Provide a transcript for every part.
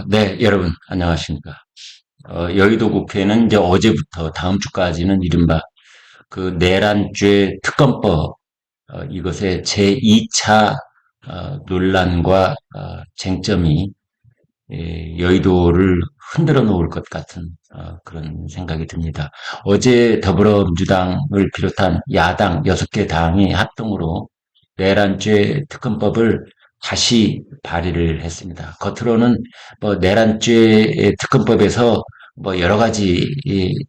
네, 여러분, 안녕하십니까. 여의도 국회는 이제 어제부터 다음 주까지는 이른바 그 내란죄 특검법, 이것의 제2차 논란과 쟁점이 여의도를 흔들어 놓을 것 같은 그런 생각이 듭니다. 어제 더불어민주당을 비롯한 야당 6개 당이 합동으로 내란죄 특검법을 다시 발의를 했습니다. 겉으로는 뭐 내란죄 특검법에서 뭐 여러 가지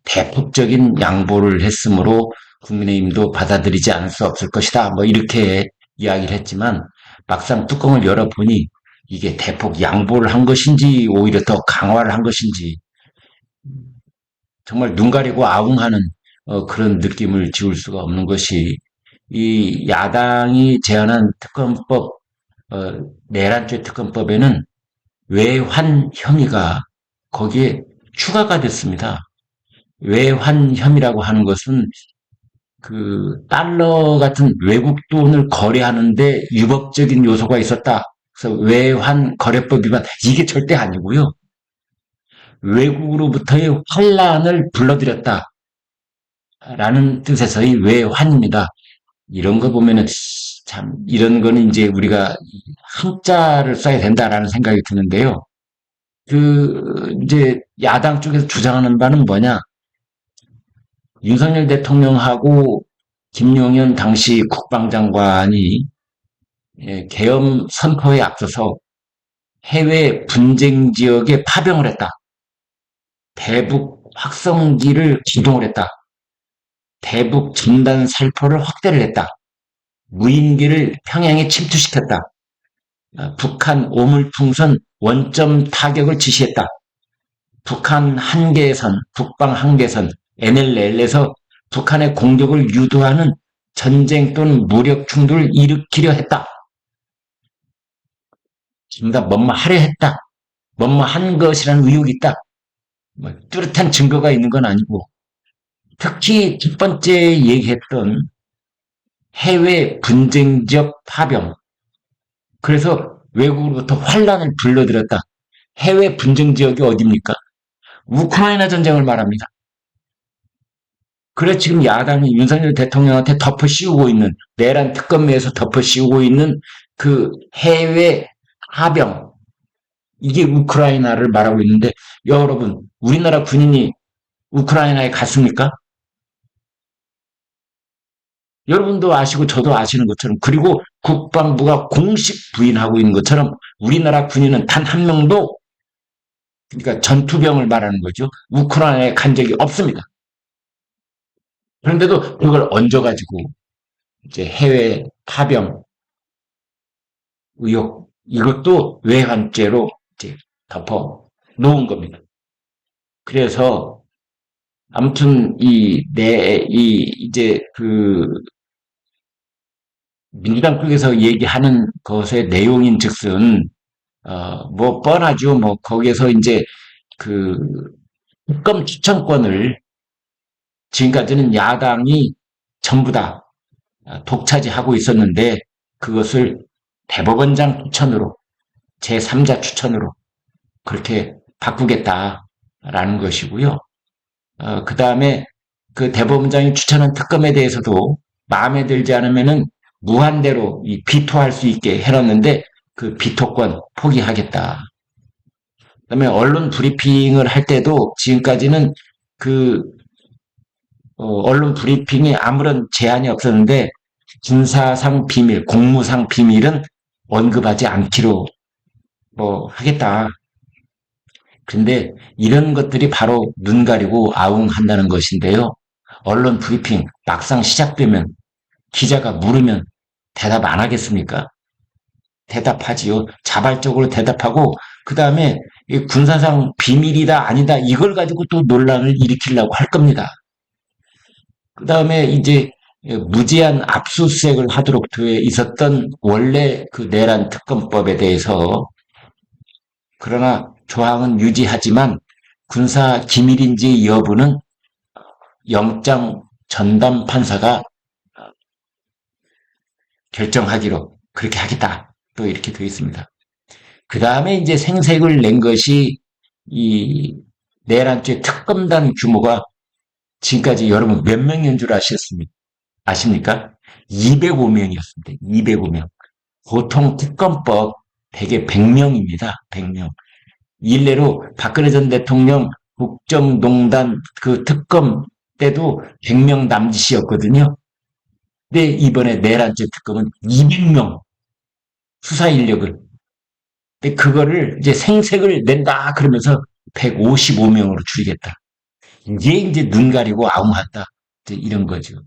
대폭적인 양보를 했으므로 국민의힘도 받아들이지 않을 수 없을 것이다. 뭐 이렇게 이야기를 했지만 막상 뚜껑을 열어보니 이게 대폭 양보를 한 것인지 오히려 더 강화를 한 것인지 정말 눈 가리고 아웅하는 그런 느낌을 지울 수가 없는 것이 이 야당이 제안한 특검법, 내란죄 특검법에는 외환 혐의가 거기에 추가가 됐습니다. 외환 혐의라고 하는 것은 그 달러 같은 외국 돈을 거래하는데 유법적인 요소가 있었다. 그래서 외환 거래법 위반 이게 절대 아니고요. 외국으로부터의 환란을 불러들였다라는 뜻에서의 외환입니다. 이런 거 보면은 참 이런 거는 이제 우리가 한자를 써야 된다라는 생각이 드는데요. 그 이제 야당 쪽에서 주장하는 바는 뭐냐? 윤석열 대통령하고 김용현 당시 국방장관이 계엄 선포에 앞서서 해외 분쟁 지역에 파병을 했다. 대북 확성기를 기동을 했다. 대북 전단 살포를 확대를 했다. 무인기를 평양에 침투시켰다. 북한 오물풍선 원점 타격을 지시했다. 북한 한계선, 북방 한계선, NLL에서 북한의 공격을 유도하는 전쟁 또는 무력 충돌을 일으키려 했다. 지금 다 뭐뭐 하려 했다. 뭐뭐 한 것이라는 의혹이 있다. 뭐 뚜렷한 증거가 있는 건 아니고 특히 첫 번째 얘기했던 해외 분쟁 지역 파병. 그래서 외국으로부터 환란을 불러들였다. 해외 분쟁 지역이 어디입니까? 우크라이나 전쟁을 말합니다. 그래 지금 야당이 윤석열 대통령한테 덮어 씌우고 있는 내란 특검에서 덮어 씌우고 있는 그 해외 하병 이게 우크라이나를 말하고 있는데 여러분 우리나라 군인이 우크라이나에 갔습니까? 여러분도 아시고 저도 아시는 것처럼 그리고 국방부가 공식 부인하고 있는 것처럼 우리나라 군인은 단 한 명도 그러니까 전투병을 말하는 거죠. 우크라이나에 간 적이 없습니다. 그런데도 그걸 얹어가지고 이제 해외 파병 의혹 이것도 외환죄로 이제 덮어 놓은 겁니다. 그래서 아무튼 이 이제 그 민주당 쪽에서 얘기하는 것의 내용인 즉슨 뭐 뻔하죠. 뭐 거기에서 이제 그 특검 추천권을 지금까지는 야당이 전부 다 독차지하고 있었는데 그것을 대법원장 추천으로 제3자 추천으로 그렇게 바꾸겠다라는 것이고요. 그 다음에 그 대법원장이 추천한 특검에 대해서도 마음에 들지 않으면은 무한대로 비토할 수 있게 해놨는데 그 비토권 포기하겠다. 그다음에 언론 브리핑을 할 때도 지금까지는 그 언론 브리핑에 아무런 제한이 없었는데 군사상 비밀, 공무상 비밀은 언급하지 않기로 뭐 하겠다. 근데 이런 것들이 바로 눈 가리고 아웅한다는 것인데요. 언론 브리핑 막상 시작되면 기자가 물으면 대답 안 하겠습니까? 대답하지요. 자발적으로 대답하고 그 다음에 군사상 비밀이다 아니다 이걸 가지고 또 논란을 일으키려고 할 겁니다. 그 다음에 이제 무제한 압수수색을 하도록 돼 있었던 원래 그 내란 특검법에 대해서 그러나 조항은 유지하지만 군사 기밀인지 여부는 영장 전담 판사가 결정하기로 그렇게 하겠다. 또 이렇게 되어 있습니다. 그 다음에 이제 생색을 낸 것이 이 내란죄 특검단 규모가 지금까지 여러분 몇 명인 줄 아십니까? 205명이었습니다. 205명. 보통 특검법 대개 100명입니다. 100명. 일례로 박근혜 전 대통령 국정농단 그 특검 때도 100명 남짓이었거든요. 근데 이번에 내란죄 특검은 200명 수사 인력을. 근데 그거를 이제 생색을 낸다 그러면서 155명으로 줄이겠다. 이게 이제 눈 가리고 아웅한다. 이제 이런 거죠.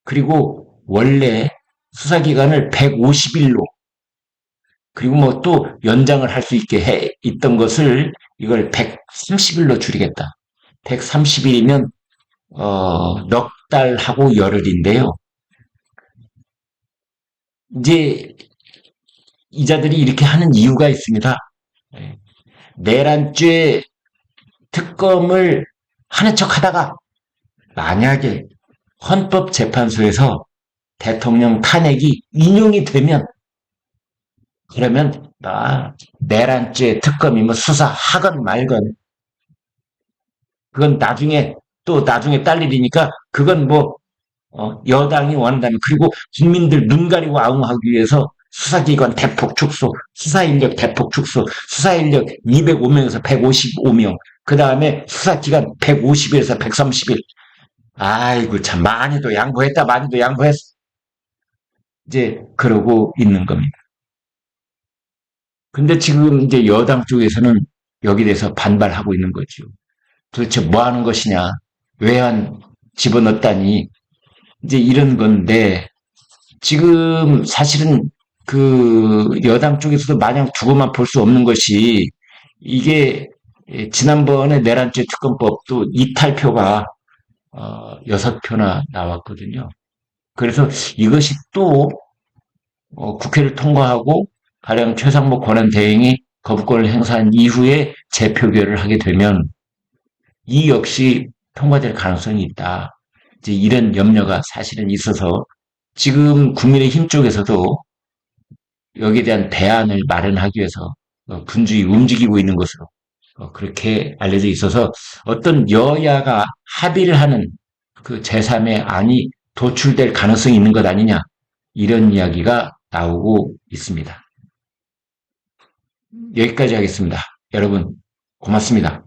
그리고 원래 수사기간을 150일로 그리고 뭐 또 연장을 할 수 있게 해 있던 것을 이걸 130일로 줄이겠다. 130일이면 넉 달하고 열흘인데요. 이제 이자들이 이렇게 하는 이유가 있습니다. 예. 내란죄 특검을 하는 척 하다가 만약에 헌법재판소에서 대통령 탄핵이 인용이 되면 그러면 내란죄 특검이 뭐 수사하건 말건 그건 나중에 딸 일이니까 그건 뭐 여당이 원한다면 그리고 국민들 눈 가리고 아웅하기 위해서 수사기관 대폭 축소, 수사인력 대폭 축소, 수사인력 205명에서 155명, 그 다음에 수사기간 150일에서 130일. 아이고 참 많이도 양보했다, 많이도 양보했어. 이제 그러고 있는 겁니다. 근데 지금 이제 여당 쪽에서는 여기 대해서 반발하고 있는 거죠. 도대체 뭐 하는 것이냐? 외환 집어넣다니 이제 이런 건데 지금 사실은 그 여당 쪽에서도 마냥 두고만 볼 수 없는 것이 이게 지난번에 내란죄 특검법도 이탈표가 6표나 나왔거든요. 그래서 이것이 또 국회를 통과하고 가령 최상목 권한대행이 거부권을 행사한 이후에 재표결을 하게 되면 이 역시 통과될 가능성이 있다. 이제 이런 염려가 사실은 있어서 지금 국민의힘 쪽에서도 여기에 대한 대안을 마련하기 위해서 분주히 움직이고 있는 것으로 그렇게 알려져 있어서 어떤 여야가 합의를 하는 그 제3의 안이 도출될 가능성이 있는 것 아니냐 이런 이야기가 나오고 있습니다. 여기까지 하겠습니다. 여러분 고맙습니다.